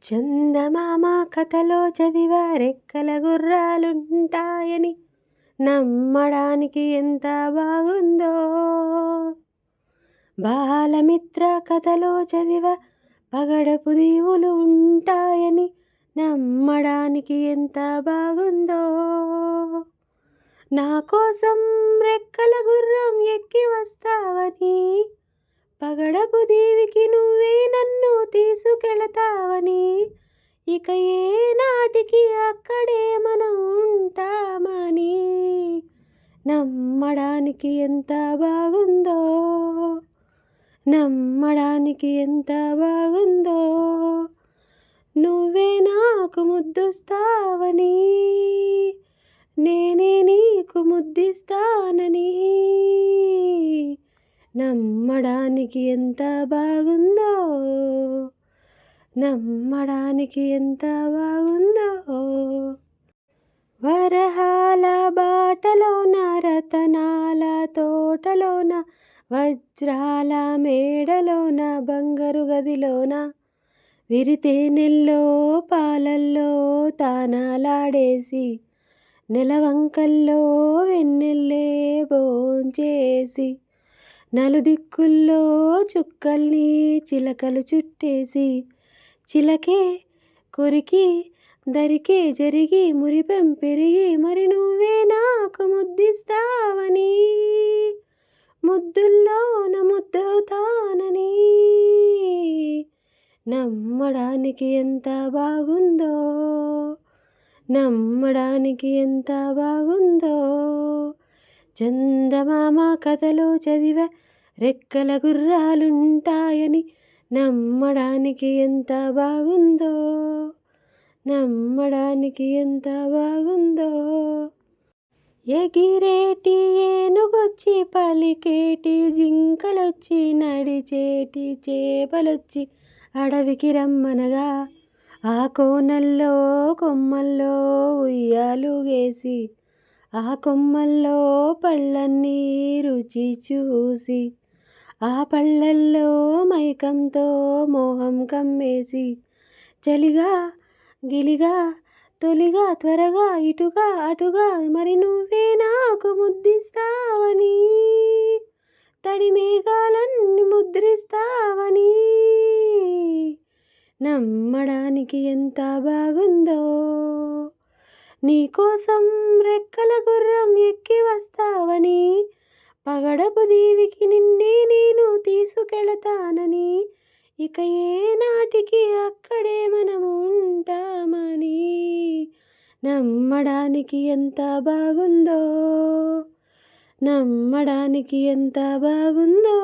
చందమామ కథలో చదివా రెక్కల గుర్రాలుంటాయని, నమ్మడానికి ఎంత బాగుందో. బాలమిత్ర కథలో చదివా పగడపు దీవులు ఉంటాయని, నమ్మడానికి ఎంత బాగుందో. నా కోసం రెక్కల గుర్రం ఎక్కి వస్తావని, పగడపు దీవికి నువ్వే నన్ను తీసుకెళతావని, ఇక ఏ నాటికి అక్కడే మనం ఉంటామని, నమ్మడానికి ఎంత బాగుందో. నమ్మడానికి ఎంత బాగుందో. నువ్వే నాకు ముద్దొస్తావని, నేనే నీకు ముద్దిస్తానని, నమ్మడానికి ఎంత బాగుందో. నమ్మడానికి ఎంత బాగుందో. వరహాల బాటలోన, రతనాల తోటలోన, వజ్రాల మేడలోన, బంగారు గదిలోన, విరితేనెల్లో పాలల్లో తానాలాడేసి, నెలవంకల్లో వెన్నెల్లే భోంచేసి, నలుదిక్కుల్లో చుక్కల్ని చిలకలు చుట్టేసి, చిలకే కొరికి దరికే జరిగి మురిపెం పెరిగి, మరి నువ్వే నాకు ముద్దిస్తావని, ముద్దుల్లోన ముద్దవుతానని, నమ్మడానికి ఎంత బాగుందో. నమ్మడానికి ఎంత బాగుందో. చందమామ కథలో చదివా రెక్కల గుర్రాలుంటాయని, నమ్మడానికి ఎంత బాగుందో. నమ్మడానికి ఎంత బాగుందో. ఎగిరేటి ఏనుగొచ్చి, పలికేటి జింకలొచ్చి, నడిచేటి చేపలొచ్చి అడవికి రమ్మనగా, ఆ కోనల్లో కొమ్మల్లో ఉయ్యాలుగేసి, ఆ కొమ్మల్లో పళ్ళన్నీ రుచి చూసి, ఆ పళ్ళల్లో మైకంతో మోహం కమ్మేసి, చలిగా గిలిగా తొలిగా త్వరగా ఇటుగా అటుగా, మరి నువ్వే నాకు ముద్దిస్తావని, తడి మేఘాలన్నీ ముద్రిస్తావని, నమ్మడానికి ఎంత బాగుందో. నీకోసం రెక్కల గుర్రం ఎక్కి వస్తావని, పగడపు దీవికి నిన్నే నేను తీసుకెళతానని, ఇక ఏ నాటికి అక్కడే మనము ఉంటామని, నమ్మడానికి ఎంత బాగుందో. నమ్మడానికి ఎంత బాగుందో.